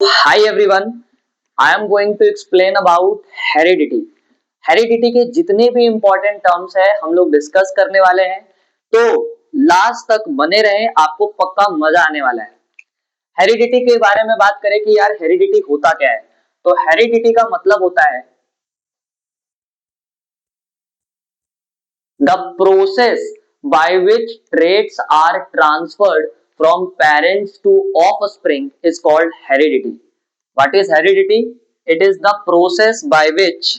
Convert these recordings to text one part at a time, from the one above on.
Hi everyone, I am going to explain about heredity. Heredity के जितने भी important terms है हम लोग डिस्कस करने वाले हैं, तो लास्ट तक बने रहें, आपको पक्का मजा आने वाला है। हेरिडिटी के बारे में बात करें कि यार हेरिडिटी होता क्या है, तो हेरिडिटी का मतलब होता है the process by which traits are transferred from parents to offspring is called heredity. What is heredity? It is the process by which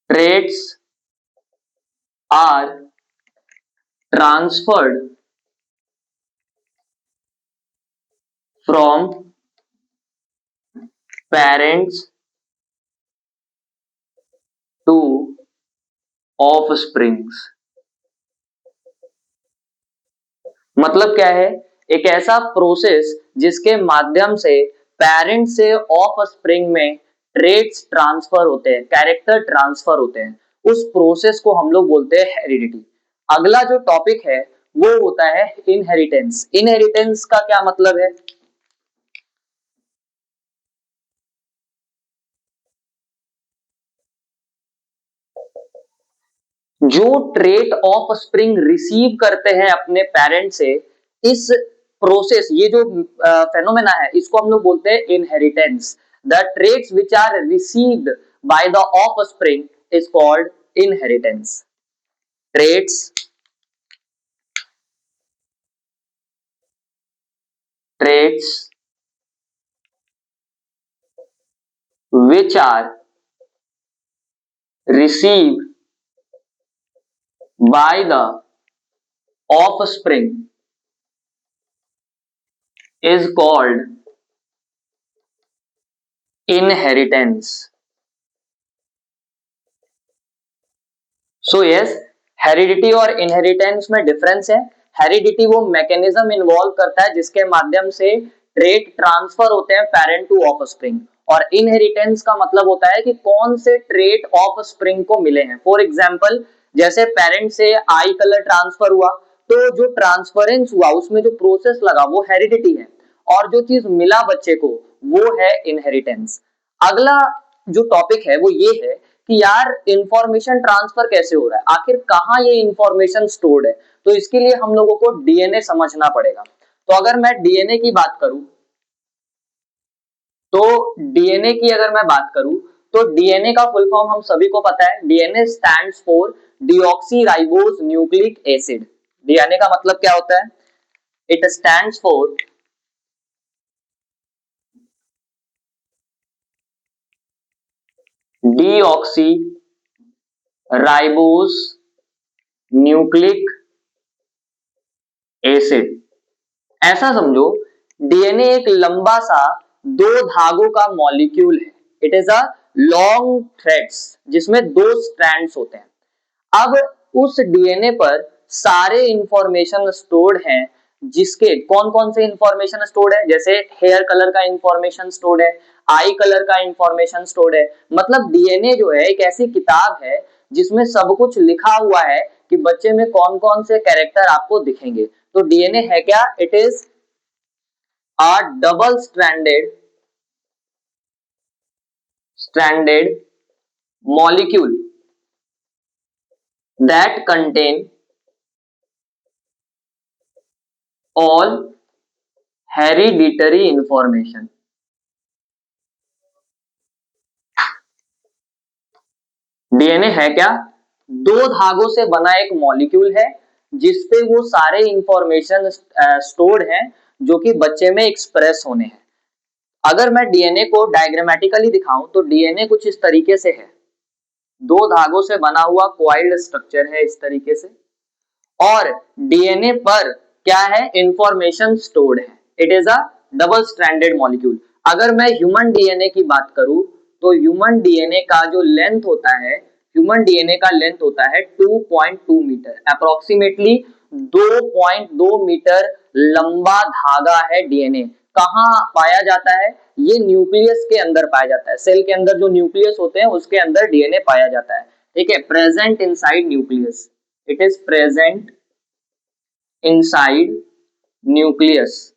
traits are transferred from parents to offsprings. मतलब क्या है? एक ऐसा process जिसके माध्यम से parent से of spring में ट्रेट्स ट्रांसफर होते हैं, कैरेक्टर ट्रांसफर होते हैं, उस प्रोसेस को हम लोग बोलते हैं हेरिडिटी। अगला जो टॉपिक है वो होता है इनहेरिटेंस। इनहेरिटेंस का क्या मतलब है? जो ट्रेट ऑफ स्प्रिंग रिसीव करते हैं अपने पेरेंट से, इस प्रोसेस, ये जो फेनोमेना है, इसको हम लोग बोलते हैं inheritance. The traits which are received by the offspring is called inheritance. Traits traits which are received by the offspring is called inheritance. So yes, heredity और इनहेरिटेंस में डिफरेंस है। Heredity वो mechanism involve करता है जिसके माध्यम से trait transfer होते हैं पेरेंट टू ऑफस्प्रिंग, और इनहेरिटेंस का मतलब होता है कि कौन से ट्रेट ऑफस्प्रिंग को मिले हैं। फॉर एग्जांपल, जैसे पेरेंट से आई कलर ट्रांसफर हुआ, तो जो ट्रांसफरेंस हुआ उसमें जो प्रोसेस लगा वो हेरिडिटी है, और जो चीज मिला बच्चे को वो है इनहेरिटेंस। अगला जो टॉपिक है वो ये है कि यार इंफॉर्मेशन ट्रांसफर कैसे हो रहा है, आखिर कहाँ ये इंफॉर्मेशन स्टोर्ड है। तो इसके लिए हम लोगों को डीएनए समझना पड़ेगा। तो अगर मैं डीएनए की बात करूं, तो डीएनए की अगर मैं बात करूं, तो डीएनए का फुल फॉर्म हम सभी को पता है। DNA stands for deoxyribose nucleic acid. DNA का मतलब क्या होता है? It stands for deoxy ribose nucleic acid. ऐसा समझो, डीएनए एक लंबा सा दो धागों का मॉलिक्यूल है। It is a long threads जिसमें दो स्ट्रैंड्स होते हैं। अब उस डीएनए पर सारे इंफॉर्मेशन स्टोर्ड हैं, जिसके कौन कौन से इंफॉर्मेशन स्टोर्ड है? जैसे हेयर कलर का इंफॉर्मेशन स्टोर्ड है, आई कलर का इंफॉर्मेशन स्टोर्ड है। मतलब डीएनए जो है एक ऐसी किताब है जिसमें सब कुछ लिखा हुआ है कि बच्चे में कौन कौन से कैरेक्टर आपको दिखेंगे। तो डीएनए है क्या? It is a double stranded molecule that contain all hereditary information. DNA है क्या? दो धागों से बना एक मॉलिक्यूल है जिसपे वो सारे इंफॉर्मेशन स्टोर्ड हैं जो कि बच्चे में एक्सप्रेस होने हैं। अगर मैं डीएनए को डायग्रामेटिकली दिखाऊं तो डीएनए कुछ इस तरीके से है। दो धागों से बना हुआ कॉइल्ड स्ट्रक्चर है इस तरीके से, और डीएनए पर क्या है? इंफॉर्मेशन स्टोर्ड है। It is a double stranded molecule. अगर मैं ह्यूमन डीएनए की बात करूं, तो ह्यूमन डीएनए का जो लेंथ होता है, ह्यूमन डीएनए का लेंथ होता है 2.2 मीटर, अप्रोक्सीमेटली 2.2 मीटर लंबा धागा है डीएनए। कहाँ पाया जाता है? ये न्यूक्लियस के अंदर पाया जाता है। सेल के अंदर जो न्यूक्लियस होते हैं उसके अंदर डीएनए पाया जाता है। ठीक है, present inside nucleus, it is present inside nucleus.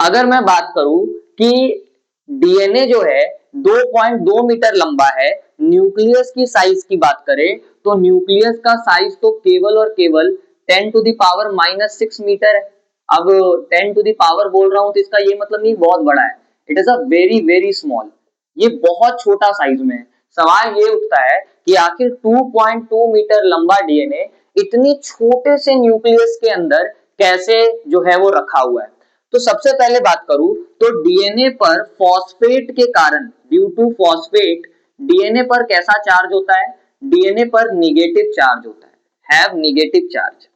अगर मैं बात करूं कि डीएनए जो है 2.2 मीटर लंबा है, न्यूक्लियस की साइज की बात करें तो न्यूक्लियस का साइज तो केवल और केवल 10⁻⁻6 मीटर है। अब 10 टू द पावर बोल रहा हूं तो इसका ये मतलब नहीं बहुत बड़ा है, it is a very very small, ये बहुत छोटा साइज में है। सवाल ये उठता है कि आखिर 2.2 मीटर लंबा डीएनए इतनी छोटे से न्यूक्लियस के अंदर कैसे जो है वो रखा हुआ है। तो सबसे पहले बात करूं तो डीएनए पर फॉस्फेट के कारण, ड्यू टू फॉस्फेट, डीएनए पर कैसा चार्ज होता है, डीएनए पर निगेटिव चार्ज होता है, हैव निगेटिव चार्ज।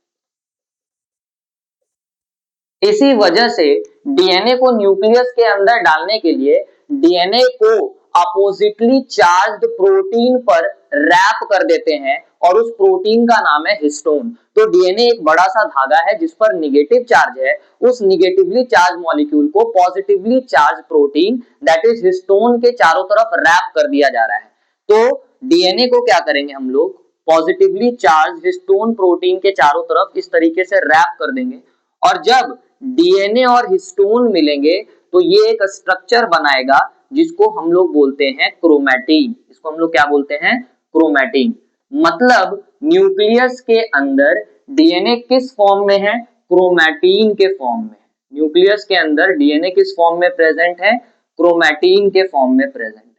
इसी वजह से डीएनए को न्यूक्लियस के अंदर डालने के लिए डीएनए को अपोजिटली चार्ज्ड प्रोटीन पर रैप कर देते हैं और उस प्रोटीन का नाम है हिस्टोन। तो डीएनए एक बड़ा सा धागा है जिस पर निगेटिव चार्ज है, उस निगेटिवली चार्ज मॉलिक्यूल को positively charge protein that is histone के चारों तरफ रैप कर दिया जा रहा है। तो डीएनए को क्या करेंगे हम लोग, पॉजिटिवली चार्ज हिस्टोन प्रोटीन के चारों तरफ इस तरीके से रैप कर देंगे, और जब डीएनए और हिस्टोन मिलेंगे तो ये एक स्ट्रक्चर बनाएगा जिसको हम लोग बोलते हैं क्रोमैटिन। इसको हम लोग क्या बोलते हैं, क्रोमैटिन। मतलब न्यूक्लियस के अंदर डीएनए किस फॉर्म में है, क्रोमैटिन के फॉर्म में। न्यूक्लियस के अंदर डीएनए किस फॉर्म में प्रेजेंट है, क्रोमैटिन के फॉर्म में प्रेजेंट है।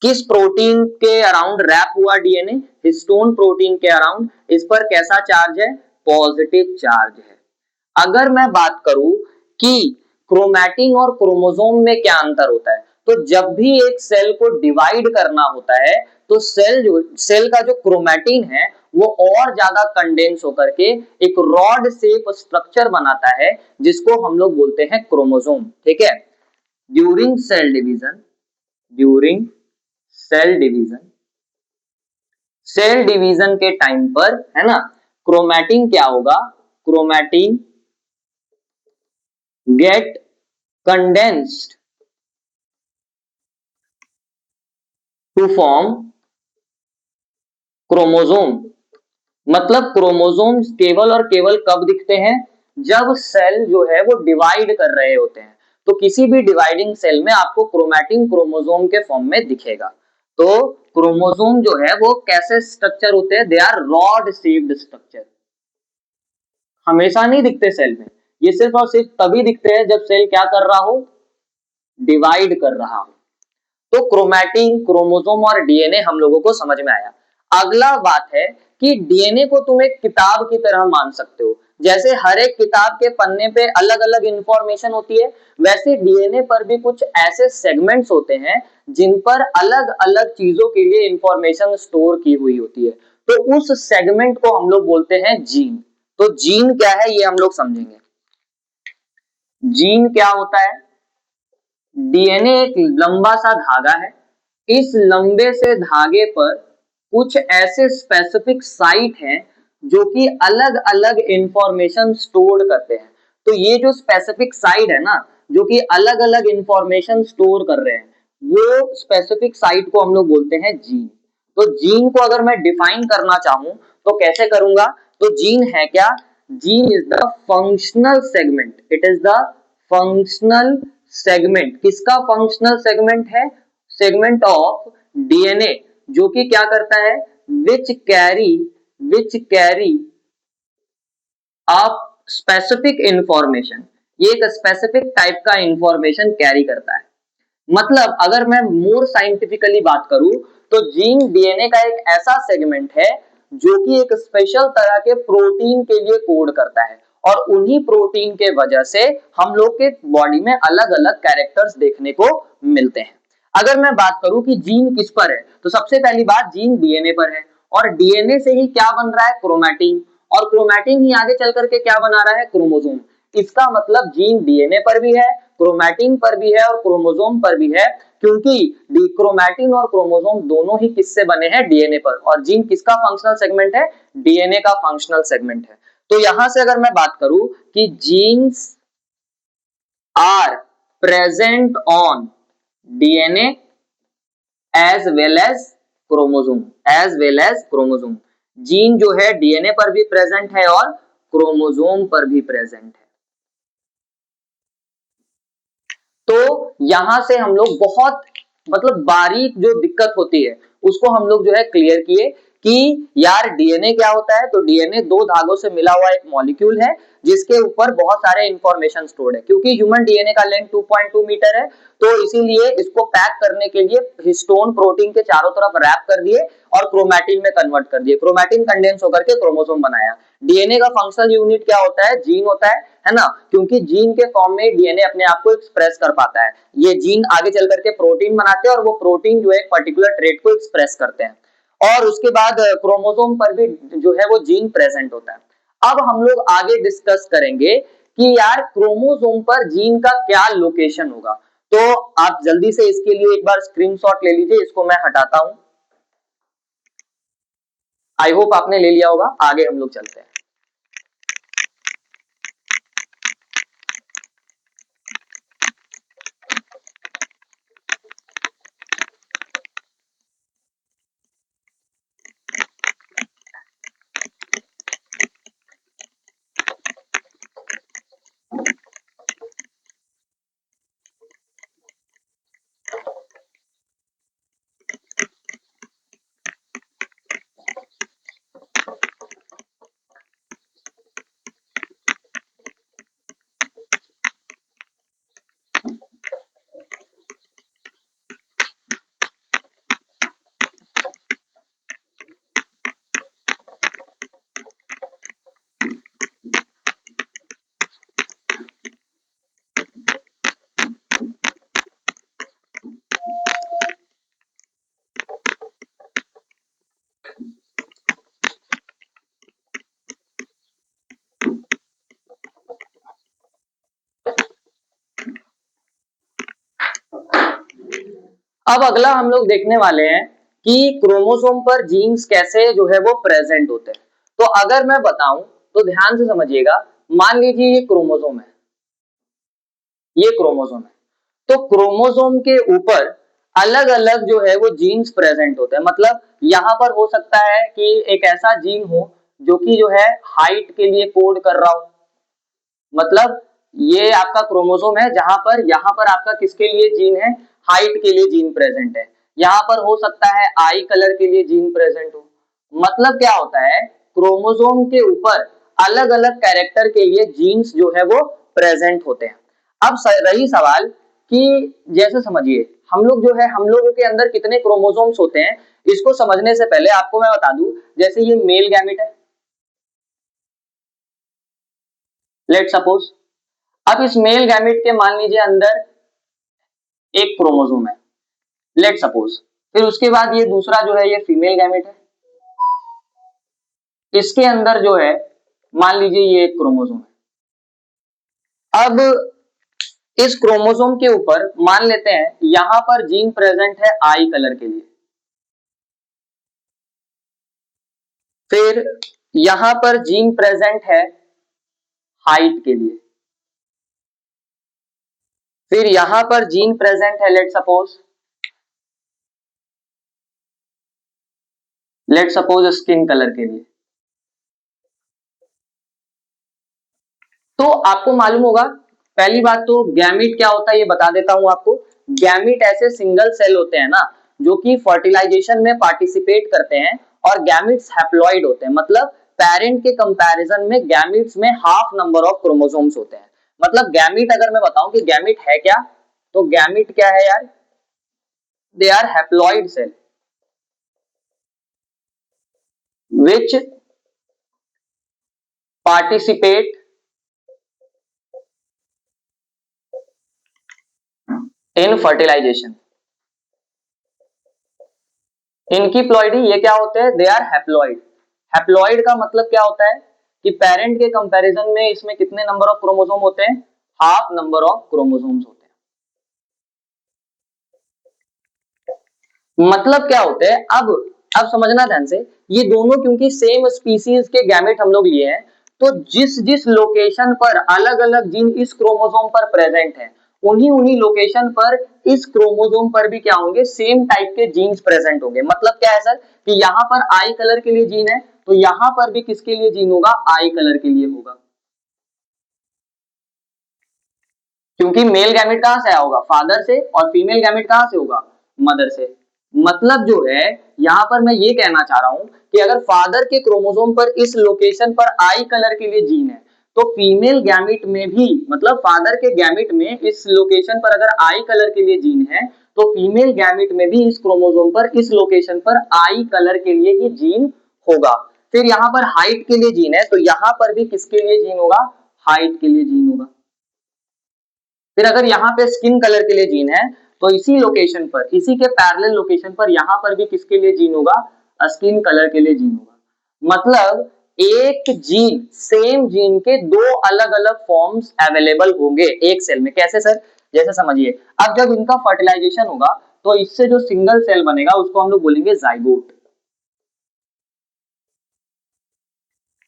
किस प्रोटीन के अराउंड रैप हुआ डीएनए, हिस्टोन प्रोटीन के अराउंड। इस पर कैसा चार्ज है, पॉजिटिव चार्ज है। अगर मैं बात करूं कि क्रोमैटिन और क्रोमोसोम में क्या अंतर होता है, तो जब भी एक सेल को डिवाइड करना होता है तो सेल का जो क्रोमैटिन है वो और ज्यादा कंडेंस होकर के एक रॉड शेप स्ट्रक्चर बनाता है जिसको हम लोग बोलते हैं क्रोमोसोम। ठीक है, during cell division, during cell division, cell division के टाइम पर है ना, क्रोमैटिन क्या होगा, chromatin get condensed to form chromosome. मतलब क्रोमोसोम्स केवल और केवल कब दिखते हैं, जब सेल जो है वो डिवाइड कर रहे होते हैं। तो किसी भी डिवाइडिंग सेल में आपको क्रोमैटिन क्रोमोसोम के फॉर्म में दिखेगा। तो क्रोमोसोम जो है वो कैसे स्ट्रक्चर होते हैं, they are rod shaped structure, हमेशा नहीं दिखते सेल में, ये सिर्फ और सिर्फ तभी दिखते हैं जब सेल क्या कर रहा हो, डिवाइड कर रहा हो। तो क्रोमैटिन, क्रोमोसोम और डीएनए हम लोगों को समझ में आया। अगला बात है कि डीएनए को तुम एक किताब की तरह मान सकते हो। जैसे हर एक किताब के पन्ने पे अलग अलग इंफॉर्मेशन होती है, वैसे डीएनए पर भी कुछ ऐसे सेगमेंट्स होते हैं जिन पर अलग अलग चीजों के लिए इंफॉर्मेशन स्टोर की हुई होती है। तो उस सेगमेंट को हम लोग बोलते हैं जीन। तो जीन क्या है ये हम लोग समझेंगे। जीन क्या होता है, डीएनए एक लंबा सा धागा है, इस लंबे से धागे पर कुछ ऐसे स्पेसिफिक साइट हैं जो कि अलग अलग इंफॉर्मेशन स्टोर करते हैं। तो ये जो स्पेसिफिक साइट है ना, जो कि अलग अलग इंफॉर्मेशन स्टोर कर रहे हैं, वो स्पेसिफिक साइट को हम लोग बोलते हैं जीन। तो जीन को अगर मैं डिफाइन करना चाहूं तो कैसे करूंगा, तो जीन है क्या, gene is the functional segment, it is the functional segment. किसका फंक्शनल सेगमेंट है, सेगमेंट ऑफ डीएनए, जो कि क्या करता है, which carry a specific information, ये एक स्पेसिफिक टाइप का इंफॉर्मेशन कैरी करता है। मतलब अगर मैं मोर साइंटिफिकली बात करूं तो जीन डीएनए का एक ऐसा सेगमेंट है जो कि एक स्पेशल तरह के प्रोटीन के लिए कोड करता है, और उन्हीं प्रोटीन के वजह से हम लोग के बॉडी में अलग अलग कैरेक्टर्स देखने को मिलते हैं। अगर मैं बात करूं कि जीन किस पर है, तो सबसे पहली बात जीन डीएनए पर है, और डीएनए से ही क्या बन रहा है, क्रोमैटिन, और क्रोमैटिन ही आगे चल करके क्या बना रहा है, क्रोमोसोम। इसका मतलब जीन डीएनए पर भी है, क्रोमैटिन पर भी है और क्रोमोसोम पर भी है, क्योंकि क्रोमैटिन और क्रोमोसोम दोनों ही किससे बने हैं, डीएनए पर। और जीन किसका फंक्शनल सेगमेंट है, डीएनए का फंक्शनल सेगमेंट है। तो यहां से अगर मैं बात करूं कि genes are present on DNA as well as chromosome, as well as chromosome. Gene जो है डीएनए पर भी प्रेजेंट है और क्रोमोसोम पर भी प्रेजेंट है। तो यहां से हम लोग बहुत मतलब बारीक जो दिक्कत होती है उसको हम लोग जो है क्लियर किए कि यार डीएनए क्या होता है। तो डीएनए दो धागों से मिला हुआ एक मॉलिक्यूल है जिसके ऊपर बहुत सारे इंफॉर्मेशन स्टोर्ड है। क्योंकि ह्यूमन डीएनए का लेंथ 2.2 मीटर है तो इसीलिए इसको पैक करने के लिए हिस्टोन प्रोटीन के चारों तरफ रैप कर दिए और क्रोमैटिन में कन्वर्ट कर दिए। क्रोमैटिन कंडेंस होकर के क्रोमोसोम बनाया। डीएनए का फंक्शनल यूनिट क्या होता है? जीन होता है ना। क्योंकि जीन के फॉर्म में डीएनए अपने आप को एक्सप्रेस कर पाता है। ये जीन आगे चल करके प्रोटीन बनाते हैं और वो प्रोटीन जो है एक पर्टिकुलर ट्रेट को एक्सप्रेस करते हैं। और उसके बाद क्रोमोसोम पर भी जो है वो जीन प्रेजेंट होता है। अब हम लोग आगे डिस्कस करेंगे कि यार क्रोमोसोम पर जीन का क्या लोकेशन होगा। तो आप जल्दी से इसके लिए एक बार स्क्रीनशॉट ले लीजिए। इसको मैं हटाता हूं। आई होप आपने ले लिया होगा। आगे हम लोग चलते हैं। अब अगला हम लोग देखने वाले हैं कि क्रोमोसोम पर जीन्स कैसे जो है वो प्रेजेंट होते हैं। तो अगर मैं बताऊं तो ध्यान से समझिएगा। मान लीजिए ये क्रोमोसोम है, ये क्रोमोसोम है। तो क्रोमोसोम के ऊपर अलग अलग जो है वो जीन्स प्रेजेंट होते हैं। मतलब यहां पर हो सकता है कि एक ऐसा जीन हो जो कि जो है हाइट के लिए कोड कर रहा हो। मतलब ये आपका क्रोमोसोम है जहां पर यहां पर आपका किसके लिए जीन है? हाइट के लिए जीन प्रेजेंट है। यहां पर हो सकता है आई कलर के लिए जीन प्रेजेंट हो। मतलब क्या होता है? क्रोमोसोम के ऊपर अलग अलग कैरेक्टर के लिए जीन्स जो है वो प्रेजेंट होते हैं। अब रही सवाल कि जैसे समझिए हम लोग जो है हम लोगों के अंदर कितने क्रोमोसोम्स होते हैं। इसको समझने से पहले आपको मैं बता दूं, जैसे ये मेल गैमेट है, लेट सपोज। अब इस मेल गैमेट के मान लीजिए अंदर एक क्रोमोसोम है, लेट सपोज। फिर उसके बाद ये दूसरा जो है ये फीमेल गैमेट है, इसके अंदर जो है मान लीजिए ये एक क्रोमोसोम है। अब इस क्रोमोसोम के ऊपर मान लेते हैं यहां पर जीन प्रेजेंट है आई कलर के लिए। फिर यहां पर जीन प्रेजेंट है हाइट के लिए। फिर यहां पर जीन प्रेजेंट है लेट सपोज स्किन कलर के लिए। तो आपको मालूम होगा, पहली बात तो गैमीट क्या होता है ये बता देता हूं आपको। गैमीट ऐसे सिंगल सेल होते हैं ना जो कि फर्टिलाइजेशन में पार्टिसिपेट करते हैं और गैमीट्स हैप्लॉइड होते हैं। मतलब पेरेंट के कंपैरिजन में गैमीट्स में हाफ नंबर ऑफ क्रोमोसोम्स होते हैं। मतलब गैमीट अगर मैं बताऊं कि गैमीट है क्या, तो गैमीट क्या है यार? They are haploid cell which participate in fertilization। इनकी प्लॉइडी ये क्या होते हैं? They are haploid. हैप्लॉइड का मतलब क्या होता है कि पेरेंट के कंपैरिजन में इसमें कितने नंबर ऑफ क्रोमोसोम होते हैं? हाफ नंबर ऑफ क्रोमोसोम्स होते हैं। मतलब क्या होते हैं? अब समझना ध्यान से। ये दोनों क्योंकि सेम स्पीसीज के गैमेट हम लोग लिए हैं, तो जिस जिस लोकेशन पर अलग अलग जीन इस क्रोमोसोम पर प्रेजेंट है उन्हीं उन्हीं लोकेशन पर इस क्रोमोसोम पर भी क्या होंगे, सेम टाइप के जीन्स प्रेजेंट होंगे। मतलब क्या है सर कि यहाँ पर आई कलर के लिए जीन है तो यहाँ पर भी किसके लिए जीन होगा, आई कलर के लिए होगा। क्योंकि मेल गैमेट कहां से आया होगा, फादर से, और फीमेल गैमेट कहां से होगा, मदर से। मतलब जो है यहां पर मैं ये कहना चाह रहा हूं कि अगर फादर के क्रोमोसोम पर इस लोकेशन पर आई कलर के लिए जीन है तो फीमेल गैमेट में भी, मतलब फादर के गैमेट में इस लोकेशन पर अगर आई कलर के लिए जीन है तो फीमेल गैमेट में भी इस क्रोमोसोम पर इस लोकेशन पर आई कलर के लिए ही जीन होगा। फिर यहाँ पर हाइट के लिए जीन है तो यहाँ पर भी किसके लिए जीन होगा, हाइट के लिए जीन होगा। फिर अगर यहाँ पे स्किन कलर के लिए जीन है तो इसी लोकेशन पर, इसी के पैरेलल लोकेशन पर यहाँ पर भी किसके लिए जीन होगा, स्किन कलर के लिए जीन होगा। मतलब एक जीन, सेम जीन के दो अलग अलग फॉर्म्स अवेलेबल होंगे एक सेल में। कैसे सर, जैसे समझिए, अब जब इनका फर्टिलाइजेशन होगा तो इससे जो सिंगल सेल बनेगा उसको हम लोग बोलेंगे जाइगोट।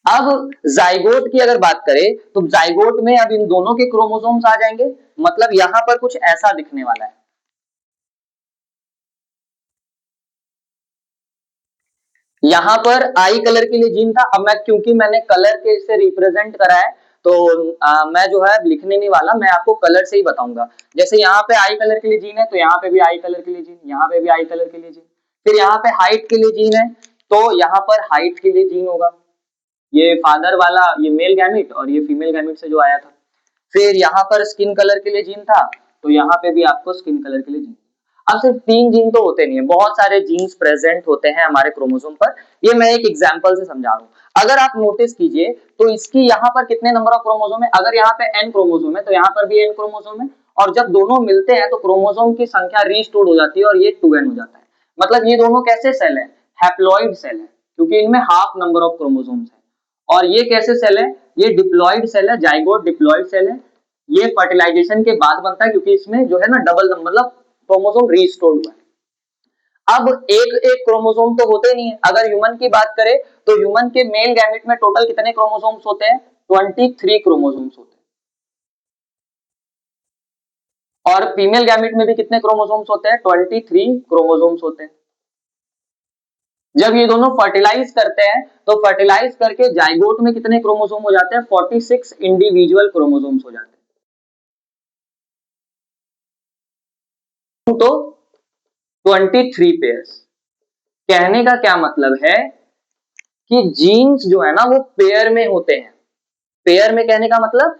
अब जाइगोट की अगर बात करें तो जाइगोट में अब इन दोनों के क्रोमोसोम्स आ जाएंगे। मतलब यहां पर कुछ ऐसा दिखने वाला है। यहां पर आई कलर के लिए जीन था। अब मैं, क्योंकि मैंने कलर के से रिप्रेजेंट करा है तो मैं जो है लिखने नहीं वाला, मैं आपको कलर से ही बताऊंगा। जैसे यहाँ पे आई कलर के लिए जीन है तो यहाँ पे भी आई कलर के लिए जीन, यहाँ पे भी आई कलर के लिए जीन। फिर यहाँ पे हाइट के लिए जीन है तो यहाँ पर हाइट के लिए जीन होगा, ये फादर वाला, ये मेल गैमिट और ये फीमेल गैमिट से जो आया था। फिर यहाँ पर स्किन कलर के लिए जीन था तो यहाँ पे भी आपको स्किन कलर के लिए जीन। अब सिर्फ 3 जीन तो होते नहीं है, बहुत सारे जीन्स प्रेजेंट होते हैं हमारे क्रोमोसोम पर। ये मैं एक एग्जांपल से समझा रहा हूँ। अगर आप नोटिस कीजिए तो इसकी यहाँ पर कितने नंबर ऑफ क्रोमोसोम है, अगर यहाँ पे n क्रोमोसोम है तो यहाँ पर भी n क्रोमोसोम है, और जब दोनों मिलते हैं तो क्रोमोसोम की संख्या रीस्टोर्ड हो जाती है और ये 2n हो जाता है। मतलब ये दोनों कैसे सेल है, हैप्लॉइड सेल है, क्योंकि इनमें हाफ नंबर ऑफ क्रोमोसोम्स है। और ये कैसे सेल है, ये डिप्लॉइड सेल है, जाइगोट डिप्लॉइड सेल है। ये फर्टिलाइजेशन के बाद बनता है क्योंकि इसमें जो है ना डबल नंबर, मतलब क्रोमोसोम रीस्टोर्ड हुआ है। अब एक एक क्रोमोसोम तो होते नहीं है। अगर ह्यूमन की बात करें तो ह्यूमन के मेल गैमेट में टोटल कितने क्रोमोसोम्स होते हैं, 23 क्रोमोसोम्स होते हैं। और फीमेल गैमेट में भी कितने क्रोमोसोम्स होते हैं, 23 क्रोमोसोम्स होते हैं। जब ये दोनों फर्टिलाइज करते हैं तो फर्टिलाइज करके जाइगोट में कितने क्रोमोसोम हो जाते हैं, 46 इंडिविजुअल क्रोमोसोम्स हो जाते हैं। तो 23 पेयर्स। कहने का क्या मतलब है कि जीन्स जो है ना वो पेयर में होते हैं। पेयर में कहने का मतलब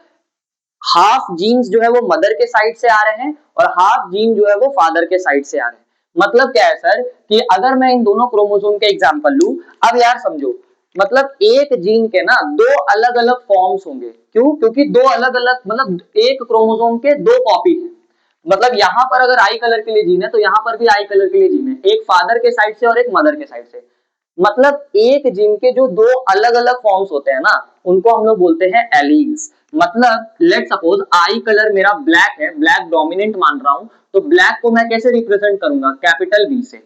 हाफ जीन्स जो है वो मदर के साइड से आ रहे हैं और हाफ जीन जो है वो फादर के साइड से आ रहे हैं। मतलब क्या है सर कि अगर मैं इन दोनों क्रोमोसोम के एग्जांपल लूं, अब यार समझो, मतलब एक जीन के ना दो अलग अलग फॉर्म्स होंगे। क्यों, क्योंकि दो अलग अलग, मतलब एक क्रोमोसोम के दो कॉपी हैं। मतलब यहां पर अगर आई कलर के लिए जीन है तो यहां पर भी आई कलर के लिए जीन है, एक फादर के साइड से और एक मदर के साइड से। मतलब एक जीन के जो दो अलग अलग फॉर्म्स होते हैं ना उनको हम लोग बोलते हैं एलील्स। मतलब लेट सपोज आई कलर मेरा ब्लैक है, ब्लैक डोमिनेंट मान रहा हूं, तो ब्लैक को मैं कैसे रिप्रेजेंट करूंगा, कैपिटल बी से।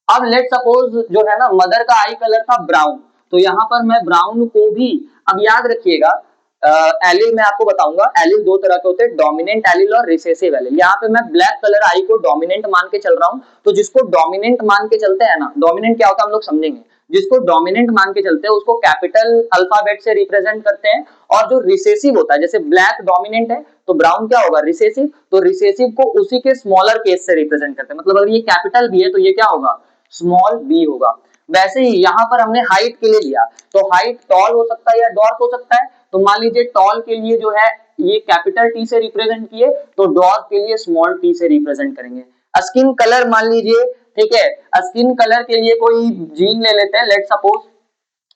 अब लेट सपोज जो है ना मदर का आई कलर था ब्राउन, तो यहां पर मैं ब्राउन को भी, अब याद रखिएगा एलिल मैं आपको बताऊंगा, एलिल दो तरह के होते हैं, डोमिनेंट एलिल और रिसेसिव एलिल। यहाँ पे मैं ब्लैक कलर आई को डोमिनेंट मान के चल रहा हूँ, तो जिसको डोमिनेंट मान के चलते हैं ना, डोमिनेंट क्या होता है हम लोग समझेंगे, जिसको डोमिनेंट मान के चलते हैं उसको कैपिटल अल्फाबेट से रिप्रेजेंट करते हैं। और जो रिसेसिव होता है, जैसे ब्लैक डोमिनेंट है तो ब्राउन क्या होगा, रिसेसिव, तो रिसेसिव को उसी के स्मॉलर केस से रिप्रेजेंट करते हैं। मतलब अगर ये कैपिटल बी है तो ये क्या होगा, स्मॉल बी होगा। वैसे ही यहाँ पर हमने हाइट के लिए लिया तो हाइट टॉल हो सकता है या डॉर्क हो सकता है। तो मान लीजिए टॉल के लिए जो है ये कैपिटल टी से रिप्रेजेंट किए, तो डॉर्क के लिए स्मॉल टी से रिप्रेजेंट करेंगे। स्किन कलर मान लीजिए, ठीक है, स्किन कलर के लिए कोई जीन ले लेते हैं, लेट सपोज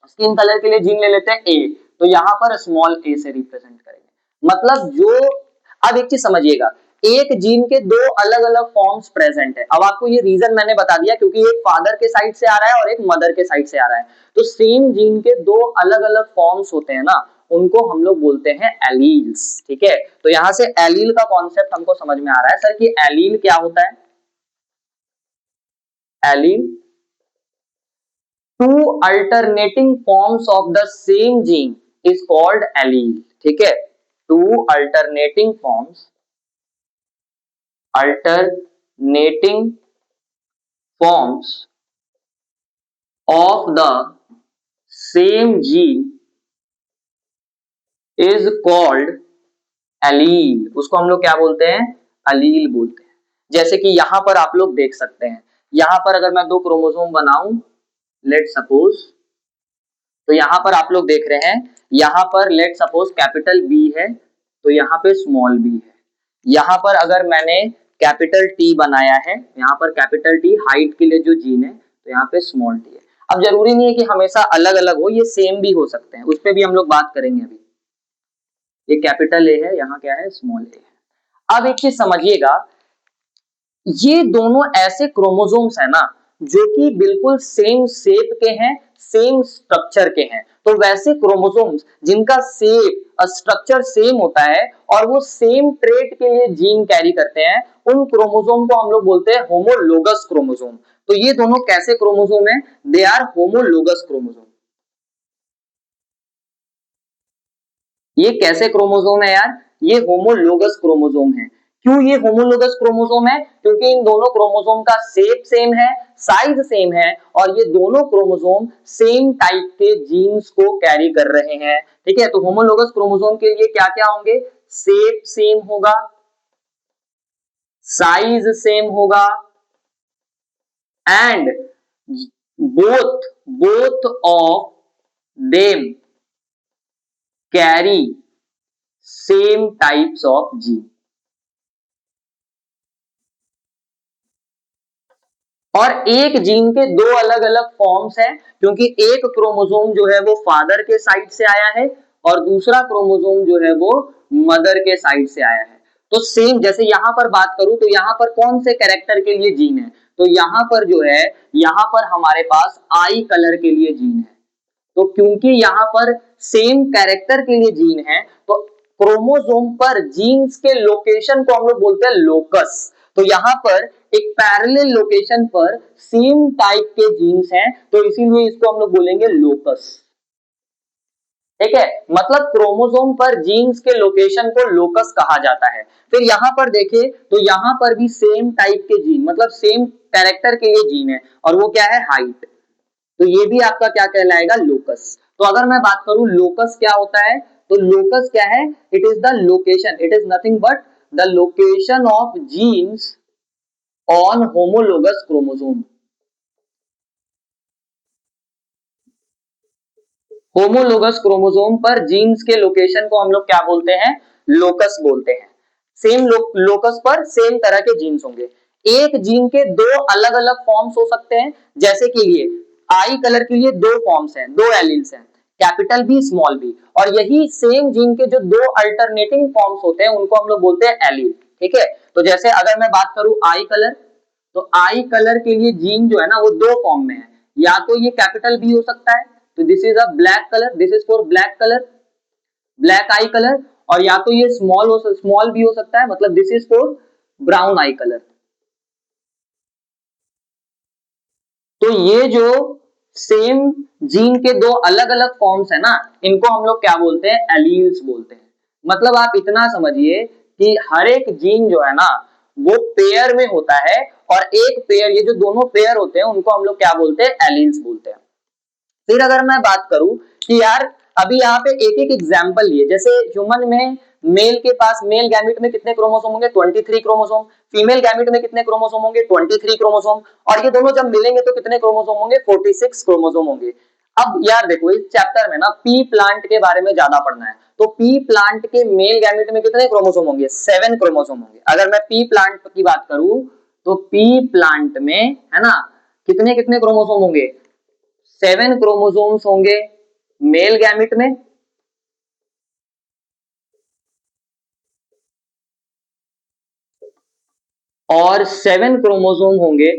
स्किन कलर के लिए जीन ले लेते हैं ए, तो यहाँ पर स्मॉल ए से रिप्रेजेंट करेंगे। मतलब जो, अब एक चीज समझिएगा, एक जीन के दो अलग अलग फॉर्म्स प्रेजेंट है। अब आपको ये रीजन मैंने बता दिया क्योंकि एक फादर के साइड से आ रहा है और एक मदर के साइड से आ रहा है। तो सेम जीन के दो अलग अलग फॉर्म्स होते हैं ना, उनको हम लोग बोलते हैं एलील्स। ठीक है, तो यहां से एलील का कॉन्सेप्ट हमको समझ में आ रहा है सर कि एलील क्या होता है। Allele, two alternating forms of the same gene is called allele. ठीक है, two alternating forms alternating forms of the same gene is called allele. उसको हम लोग क्या बोलते हैं? अलील बोलते हैं। जैसे कि यहां पर आप लोग देख सकते हैं, यहां पर अगर मैं दो क्रोमोसोम बनाऊं, लेट सपोज, तो यहां पर आप लोग देख रहे हैं, यहां पर लेट सपोज कैपिटल बी है, तो यहां पे स्मॉल बी है। यहां पर अगर मैंने कैपिटल टी बनाया है, यहां पर कैपिटल टी हाइट के लिए जो जीन है, तो यहाँ पे स्मॉल टी है। अब जरूरी नहीं है कि हमेशा अलग अलग हो, ये सेम भी हो सकते हैं, उस पर भी हम लोग बात करेंगे अभी। ये कैपिटल ए है, यहाँ क्या है? स्मॉल ए है। अब एक चीज समझिएगा, ये दोनों ऐसे क्रोमोसोम्स है ना जो कि बिल्कुल सेम शेप के हैं, सेम स्ट्रक्चर के हैं। तो वैसे क्रोमोसोम्स जिनका शेप स्ट्रक्चर सेम होता है और वो सेम ट्रेट के लिए जीन कैरी करते हैं, उन क्रोमोसोम को हम लोग बोलते हैं होमोलोगस क्रोमोसोम। तो ये दोनों कैसे क्रोमोसोम है? They are homologous chromosome. ये कैसे क्रोमोसोम है यार? ये होमोलोगस क्रोमोसोम है। क्यों ये होमोलोगस क्रोमोसोम है? क्योंकि इन दोनों क्रोमोसोम का शेप सेम है, साइज सेम है, और ये दोनों क्रोमोसोम सेम टाइप के जीन्स को कैरी कर रहे हैं। ठीक है, तो होमोलोगस क्रोमोसोम के लिए क्या क्या होंगे? शेप सेम होगा, साइज सेम होगा, and both of them carry same types of gene. और एक जीन के दो अलग अलग फॉर्म्स हैं, क्योंकि एक क्रोमोसोम जो है वो फादर के साइड से आया है और दूसरा क्रोमोसोम जो है वो मदर के साइड से आया है। तो सेम, जैसे यहां पर बात करूं तो यहां पर कौन से कैरेक्टर के लिए जीन है? तो यहां पर जो है, यहां पर हमारे पास आई कलर के लिए जीन है। तो क्योंकि यहां पर सेम कैरेक्टर के लिए जीन है, तो क्रोमोसोम पर जीन्स के लोकेशन को हम लोग बोलते हैं लोकस। तो यहां पर एक पैरेलल लोकेशन पर सेम टाइप के जीन्स हैं, तो इसीलिए इसको हम लोग बोलेंगे लोकस। ठीक है, मतलब क्रोमोसोम पर जीन्स के लोकेशन को लोकस कहा जाता है। फिर यहां पर देखें तो यहां पर भी सेम टाइप के जीन, मतलब सेम कैरेक्टर के लिए जीन है, और वो क्या है? हाइट। तो ये भी आपका क्या कहलाएगा? लोकस। तो अगर मैं बात करूं लोकस क्या होता है, तो लोकस क्या है? It is the location, it is nothing but the location of genes on homologous chromosome. Homologous chromosome पर जीन्स के लोकेशन को हम लोग क्या बोलते हैं? लोकस बोलते हैं। सेम लोकस पर सेम तरह के जीन्स होंगे। एक जीन के दो अलग अलग फॉर्म्स हो सकते हैं, जैसे कि लिए आई कलर के लिए दो फॉर्म्स हैं, दो एलील्स हैं, कैपिटल बी स्मॉल बी, और यही सेम जीन के जो दो अल्टरनेटिंग फॉर्म्स होते हैं उनको हम लोग बोलते हैं एलील। ठीक है, तो जैसे अगर मैं बात करूं आई कलर, तो आई कलर के लिए जीन जो है ना वो दो फॉर्म में है, या तो ये कैपिटल बी हो सकता है, तो this is a black colour, this is for black colour, black I colour, और या तो ये स्मॉल भी हो सकता है, मतलब this is for brown I colour. तो ये जो सेम जीन के दो अलग अलग फॉर्म्स है ना, इनको हम लोग क्या बोलते हैं? एलील्स बोलते हैं। मतलब आप इतना समझिए कि हर एक जीन जो है ना वो पेयर में होता है, और एक पेयर, ये जो दोनों पेयर होते हैं उनको हम लोग क्या बोलते हैं? एलील्स बोलते हैं। फिर अगर मैं बात करूं कि यार अभी यहाँ पे एक एक एग्जांपल लिए, जैसे ह्यूमन में मेल के पास, मेल गैमिट में कितने क्रोमोसोम होंगे? 23 क्रोमोसोम। फीमेल गैमिट में कितने क्रोमोसोम होंगे? 23 क्रोमोसोम। और ये दोनों जब मिलेंगे तो कितने क्रोमोसोम होंगे? 46 क्रोमोसोम होंगे। अब यार देखो, इस चैप्टर में ना पी प्लांट के बारे में ज्यादा पढ़ना है, तो पी प्लांट के मेल गैमिट में कितने क्रोमोसोम होंगे? 7 क्रोमोसोम होंगे। अगर मैं पी प्लांट की बात करूं तो पी प्लांट में है ना कितने कितने क्रोमोसोम होंगे? 7 क्रोमोसोम्स होंगे मेल गैमिट में, और 7 क्रोमोसोम होंगे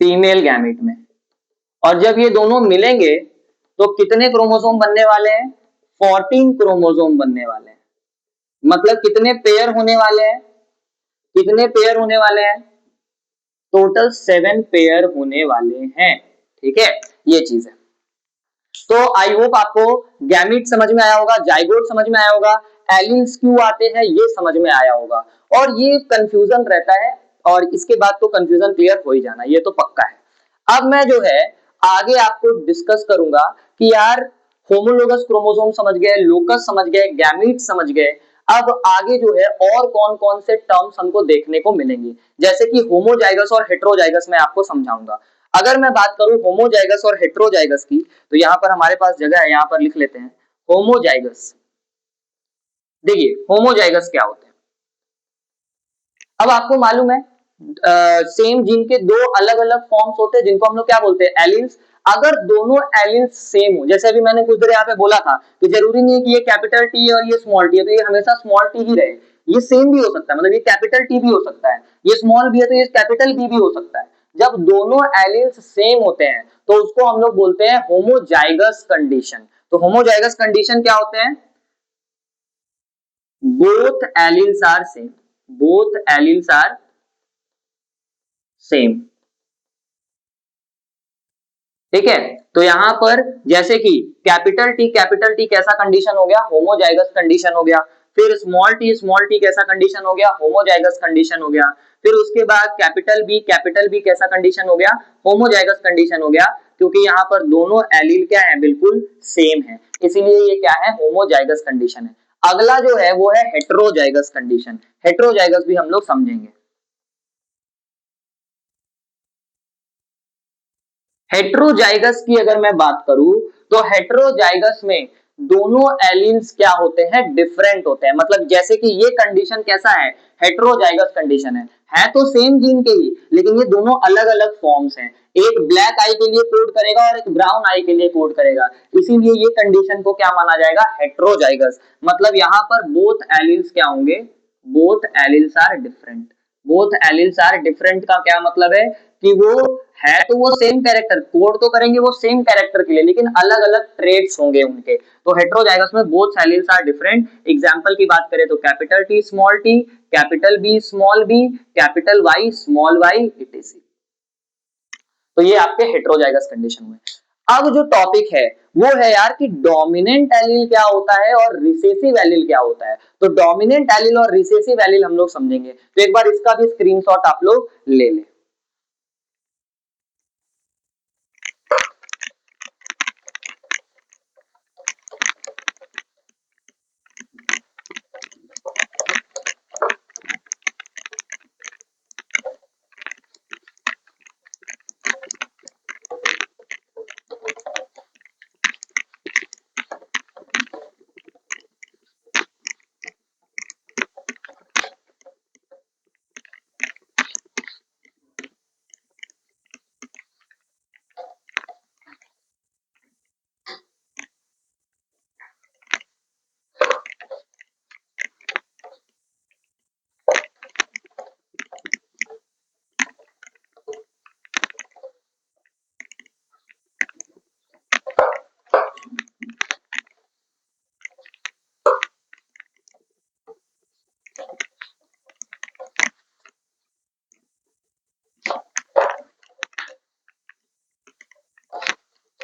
फीमेल गैमिट में। और जब ये दोनों मिलेंगे तो कितने क्रोमोसोम बनने वाले हैं? 14 क्रोमोसोम बनने वाले हैं। मतलब कितने पेयर होने वाले हैं? कितने पेयर होने वाले हैं? टोटल 7 पेयर होने वाले हैं। ठीक है, ये चीज है। तो आई होप आपको गैमीट समझ में आया होगा, जाइगोट समझ में आया होगा, एलिन्स क्यों आते हैं ये समझ में आया होगा, और ये कंफ्यूजन रहता है, और इसके बाद तो कंफ्यूजन क्लियर हो ही जाना, ये तो पक्का है। अब मैं जो है आगे आपको डिस्कस करूंगा कि यार होमोलोगस क्रोमोसोम समझ गए, लोकस समझ गए, गैमीट समझ गए, अब आगे जो है और कौन कौन से टर्म्स हमको देखने को मिलेंगे, जैसे कि होमोजाइगस और हेट्रोजाइगस मैं आपको समझाऊंगा। अगर मैं बात करूं होमोजाइगस और हेट्रोजाइगस की, तो यहां पर हमारे पास जगह है, यहां पर लिख लेते हैं होमोजाइगस। देखिए होमोजाइगस क्या होते हैं। अब आपको मालूम है सेम जीन के दो अलग अलग फॉर्म्स होते हैं जिनको हम लोग क्या बोलते हैं, एलिन्स। अगर दोनों एलिन्स सेम हो, जैसे अभी मैंने कुछ देर यहाँ पे बोला था कि जरूरी नहीं है कि ये कैपिटल टी और ये स्मॉल टी है तो ये हमेशा स्मॉल टी ही रहे, ये सेम भी हो सकता है, मतलब ये कैपिटल टी भी हो सकता है, ये स्मॉल बी है तो ये कैपिटल बी भी हो सकता है। जब दोनों एलिन्स सेम होते हैं तो उसको हम लोग बोलते हैं होमोजाइगस कंडीशन। तो होमोजाइगस कंडीशन क्या होते हैं, both alleles are same, both alleles are same, ठीक है। तो यहां पर जैसे कि कैपिटल टी कैसा कंडीशन हो गया, होमोजाइगस कंडीशन हो गया। फिर स्मॉल टी कैसा कंडीशन हो गया, होमोजाइगस कंडीशन हो गया। फिर उसके बाद कैपिटल बी कैसा कंडीशन हो गया, होमोजाइगस कंडीशन हो गया, क्योंकि यहाँ पर दोनों एलील क्या है, बिल्कुल सेम है, इसीलिए ये क्या है, होमोजाइगस कंडीशन है। अगला जो है वो है हेट्रोजाइगस कंडीशन। हेट्रोजाइगस भी हम लोग समझेंगे। हेट्रोजाइगस की अगर मैं बात करूं तो हेट्रोजाइगस में दोनों एलिन्स क्या होते हैं, डिफरेंट होते हैं। मतलब जैसे कि ये कंडीशन कैसा है, हेट्रोजाइगस कंडीशन है तो सेम जीन के ही, लेकिन ये दोनों अलग अलग फॉर्म्स हैं। एक ब्लैक आई के लिए कोड करेगा और एक ब्राउन आई के लिए कोड करेगा, इसीलिए ये कंडीशन को क्या माना जाएगा, हेट्रोजाइगस। मतलब यहाँ पर बोथ एलिन्स क्या होंगे, both alleles are different. Both alleles are different का क्या मतलब है कि वो है तो वो सेम कैरेक्टर, कोड तो करेंगे वो सेम कैरेक्टर के लिए, लेकिन अलग अलग ट्रेड्स होंगे उनके। तो हेट्रोजाइगस में both alleles are different. Example की बात करें तो capital T small T, capital B small B, capital Y small Y, etc. तो ये आपके हेट्रोजाइगस कंडीशन में। अब जो टॉपिक है वो है यार कि डोमिनेंट एलील क्या होता है और रिसेसिव एलील क्या होता है। तो डोमिनेंट एलील और रिसेसिव एलील हम लोग समझेंगे, तो एक बार इसका भी स्क्रीनशॉट आप लोग ले लें।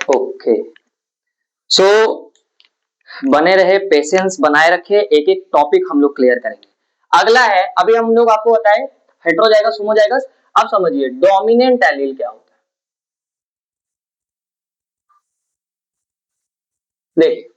ओके, सो बने रहे, पेशेंस बनाए रखे, एक एक टॉपिक हम लोग क्लियर करेंगे। अगला है, अभी हम लोग आपको बताए हेट्रोजाइगस होमोजाइगस। अब समझिए डोमिनेंट एलील क्या होता है। देखिए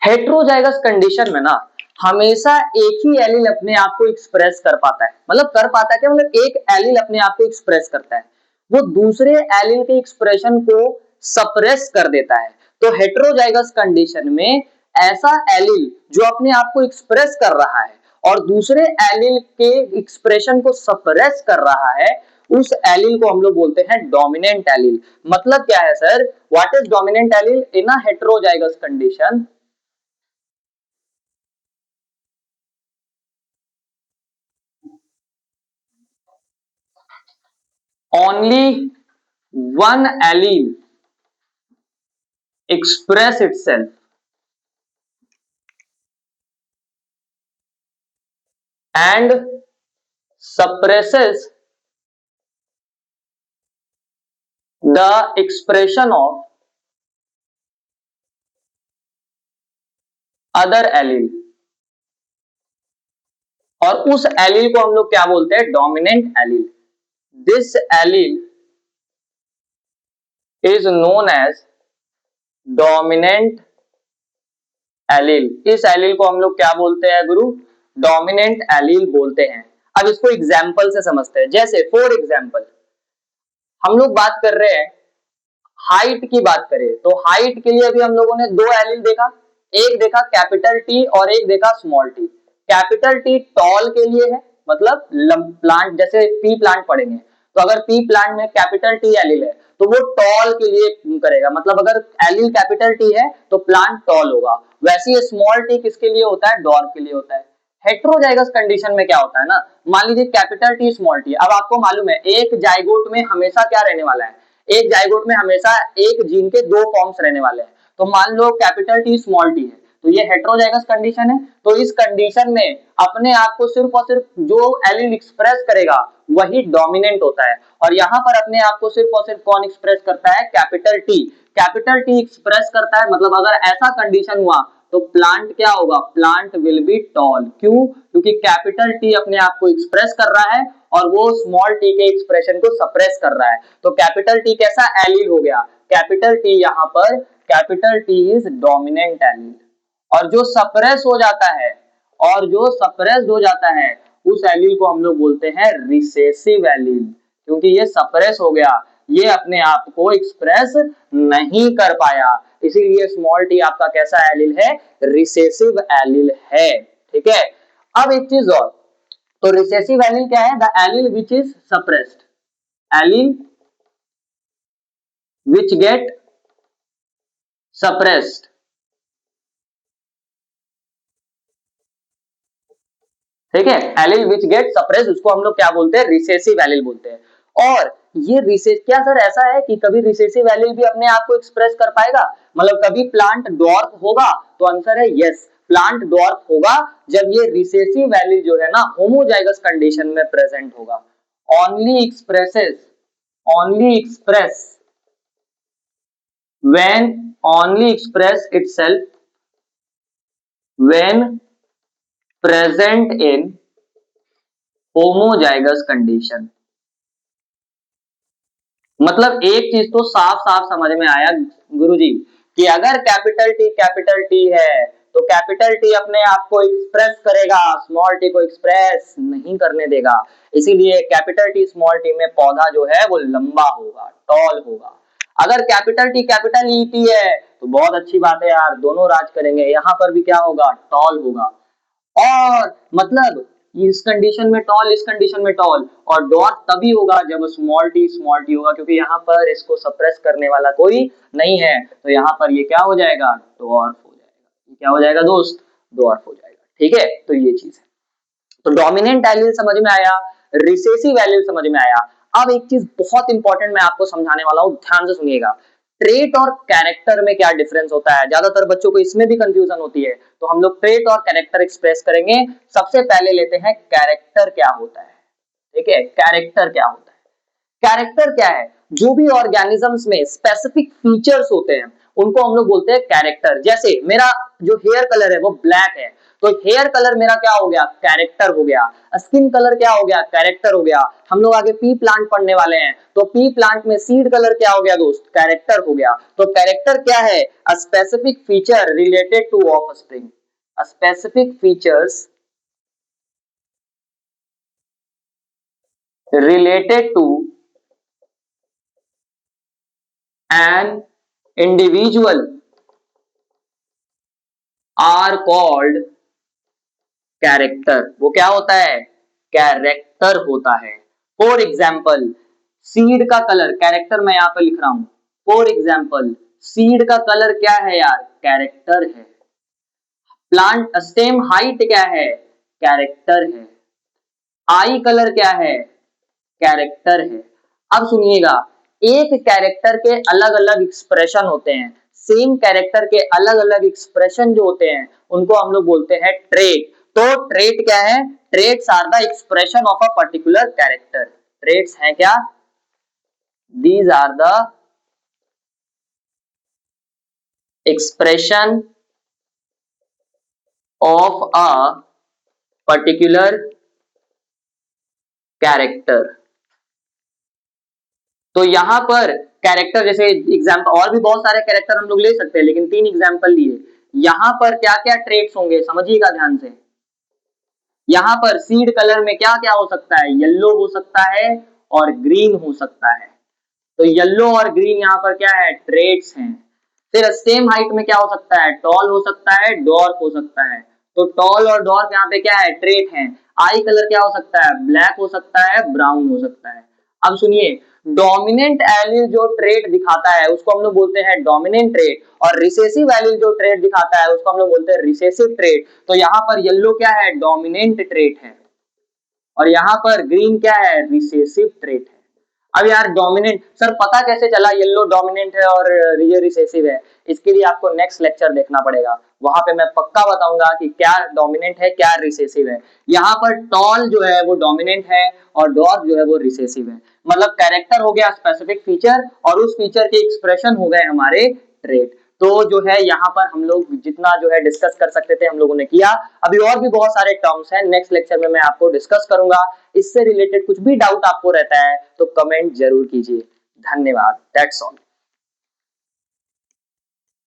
हेट्रोजाइगस कंडीशन में ना हमेशा एक ही एलील अपने आप को एक्सप्रेस कर पाता है, मतलब कर पाता है क्या, मतलब एक एलील अपने आप को एक्सप्रेस करता है, वो दूसरे एलील के एक्सप्रेशन को सप्रेस कर देता है। तो हेट्रोजाइगस कंडीशन में ऐसा एलील जो अपने आप को एक्सप्रेस कर रहा है और दूसरे एलील के एक्सप्रेशन को सप्रेस कर रहा है, उस एलील को हम लोग बोलते हैं डोमिनेंट एलील। मतलब क्या है sir, what is dominant allele in a heterozygous condition, only one allele express itself and suppresses the expression of other allele, और उस एलील को हम लोग क्या बोलते हैं, dominant allele. This allele is known as dominant allele. इस allele को हम लोग क्या बोलते हैं गुरु, डोमिनेंट एलील बोलते हैं। अब इसको एग्जाम्पल से समझते हैं। जैसे फॉर एग्जाम्पल हम लोग बात कर रहे हैं, हाइट की बात करें तो हाइट के लिए अभी हम लोगों ने दो एलील देखा, एक देखा कैपिटल टी और एक देखा small T. Capital T tall के लिए है, मतलब प्लांट, जैसे पी प्लांट पढ़ेंगे तो अगर पी प्लांट में कैपिटल टी एलील है तो वो टॉल के लिए करेगा, मतलब अगर एलील कैपिटल टी है तो प्लांट टॉल होगा। वैसे ही स्मॉल टी किसके लिए होता है, डॉर्फ के लिए होता है। हेट्रोजाइगस कंडीशन में क्या होता है ना, मान लीजिए कैपिटल टी स्मॉल टी, अब आपको मालूम है एक जाइगोट में हमेशा क्या रहने वाला है, एक जाइगोट में हमेशा एक जीन के दो फॉर्म्स रहने वाले हैं। तो मान लो कैपिटल टी स्मॉल टी है तो ये हेट्रोजाइगस कंडीशन है। तो इस कंडीशन में अपने आप को सिर्फ और सिर्फ जो एलील एक्सप्रेस करेगा वही डोमिनेंट होता है, और यहाँ पर अपने आप को सिर्फ और सिर्फ कौन एक्सप्रेस करता है, capital T. Capital T express करता है, मतलब अगर ऐसा कंडीशन हुआ तो प्लांट क्या होगा, प्लांट विल बी टॉल। क्यों, क्योंकि कैपिटल टी अपने आप को एक्सप्रेस कर रहा है और वो स्मॉल टी के एक्सप्रेशन को सप्रेस कर रहा है। तो कैपिटल टी कैसा एलील हो गया, कैपिटल टी यहाँ पर capital T is dominant allele. और जो सप्रेस हो जाता है, और जो सप्रेस्ड हो जाता है उस एलील को हम लोग बोलते हैं रिसेसिव एलील, क्योंकि ये सप्रेस हो गया, ये अपने आप को एक्सप्रेस नहीं कर पाया, इसीलिए स्मॉल टी आपका कैसा एलील है, रिसेसिव एलील है। ठीक है। अब एक चीज और, तो रिसेसिव एलील क्या है, the allele which is suppressed, allele which get suppressed. ठीक है, एलील विच गेट सप्रेस्ड उसको हम लोग क्या बोलते हैं, रिसेसिव एलील बोलते हैं। और ये रिसेस क्या सर ऐसा है कि कभी रिसेसिव एलील भी अपने आप को एक्सप्रेस कर पाएगा, मतलब कभी प्लांट डॉर्फ होगा, तो आंसर है यस, प्लांट डॉर्फ होगा जब ये रिसेसिव एलील जो है ना होमोजाइगस कंडीशन में प्रेजेंट होगा। Only expresses, only express when only express itself when present in homozygous condition। मतलब एक चीज तो साफ साफ समझ में आया गुरुजी कि अगर कैपिटल टी है तो कैपिटल टी अपने आप को एक्सप्रेस करेगा, स्मॉल टी को एक्सप्रेस नहीं करने देगा। इसीलिए कैपिटल टी स्मॉल टी में पौधा जो है वो लंबा होगा, टॉल होगा। अगर कैपिटल ई टी है तो बहुत अच्छी बात है यार, दोनों राज करेंगे, यहाँ पर भी क्या होगा, टॉल होगा। और मतलब इस कंडीशन में टॉल, इस कंडीशन में टॉल, और डॉट तभी होगा जब स्मॉल टी होगा, क्योंकि यहाँ पर इसको सप्रेस करने वाला कोई नहीं है, तो यहाँ पर ये क्या हो जाएगा, डॉर्फ हो जाएगा। क्या हो जाएगा दोस्त, डॉर्फ हो जाएगा। ठीक है, तो ये चीज है। तो डोमिनेंट एलील समझ में आया, रिसेसिव एलील समझ में आया। अब एक चीज बहुत इंपॉर्टेंट मैं आपको समझाने वाला हूं, ध्यान से सुनिएगा। ट्रेट और कैरेक्टर में क्या डिफरेंस होता है, ज्यादातर बच्चों को इसमें भी कंफ्यूजन होती है, तो हम लोग ट्रेट और कैरेक्टर एक्सप्रेस करेंगे। सबसे पहले लेते हैं कैरेक्टर क्या होता है। ठीक है, कैरेक्टर क्या होता है, कैरेक्टर क्या है, जो भी ऑर्गेनिजम्स में स्पेसिफिक फीचर्स होते हैं उनको हम लोग बोलते हैं कैरेक्टर। जैसे मेरा जो हेयर कलर है वो ब्लैक है, तो हेयर कलर मेरा क्या हो गया, कैरेक्टर हो गया। स्किन कलर क्या हो गया, कैरेक्टर हो गया। हम लोग आगे पी प्लांट पढ़ने वाले हैं, तो पी प्लांट में सीड कलर क्या हो गया दोस्त, कैरेक्टर हो गया। तो कैरेक्टर क्या है, a specific feature related to offspring, a specific features related to an individual are called character. वो क्या होता है, कैरेक्टर होता है। फॉर एग्जाम्पल सीड का कलर, कैरेक्टर मैं यहां पर लिख रहा हूं। फॉर एग्जाम्पल सीड का कलर क्या है यार, कैरेक्टर है। प्लांट स्टेम हाइट क्या है, कैरेक्टर है। आई कलर क्या है, कैरेक्टर है। अब सुनिएगा, एक कैरेक्टर के अलग अलग एक्सप्रेशन होते हैं, सेम कैरेक्टर के अलग अलग एक्सप्रेशन जो होते हैं उनको हम लोग बोलते हैं ट्रेट। तो ट्रेट क्या है, traits are the expression of a particular character. Traits हैं क्या, these are the expression of a particular character. तो यहां पर कैरेक्टर जैसे एग्जांपल, और भी बहुत सारे कैरेक्टर हम लोग ले सकते हैं, लेकिन 3 एग्जांपल लिए। यहां पर क्या क्या ट्रेट्स होंगे समझिएगा ध्यान से। यहां पर सीड कलर में क्या क्या हो सकता है, येलो हो सकता है और ग्रीन हो सकता है। तो येलो और ग्रीन यहाँ पर क्या है, ट्रेट्स हैं। फिर सेम हाइट में क्या हो सकता है, टॉल हो सकता है, डॉर्फ हो सकता है। तो टॉल और डॉर्फ यहाँ पे क्या है, ट्रेट है। आई कलर क्या हो सकता है, ब्लैक हो सकता है, ब्राउन हो सकता है। अब सुनिए, डोमिनेंट एलील जो ट्रेट दिखाता है उसको हम लोग बोलते हैं डोमिनेंट ट्रेट, और रिसेसिव एलील जो ट्रेट दिखाता है उसको हम लोग बोलते हैं रिसेसिव ट्रेट। तो यहाँ पर येलो क्या है, डोमिनेंट ट्रेट है, और यहाँ पर ग्रीन क्या है, रिसेसिव ट्रेट है। अब यार डोमिनेंट सर पता कैसे चला येलो डोमिनेंट है और ये रिसेसिव है, इसके लिए आपको नेक्स्ट लेक्चर देखना पड़ेगा, वहां पे मैं पक्का बताऊंगा कि क्या डोमिनेंट है क्या रिसेसिव है। यहाँ पर टॉल जो है वो डोमिनेंट है और डॉर्फ जो है वो रिसेसिव है। मतलब कैरेक्टर हो गया स्पेसिफिक फीचर, और उस फीचर के एक्सप्रेशन हो गए हमारे ट्रेट। तो जो है यहाँ पर हम लोग जितना जो है डिस्कस कर सकते थे हम लोगों ने किया। अभी और भी बहुत सारे टर्म्स हैं, नेक्स्ट लेक्चर में मैं आपको डिस्कस करूंगा। इससे रिलेटेड कुछ भी डाउट आपको रहता है तो कमेंट जरूर कीजिए। धन्यवाद, दैट्स ऑल।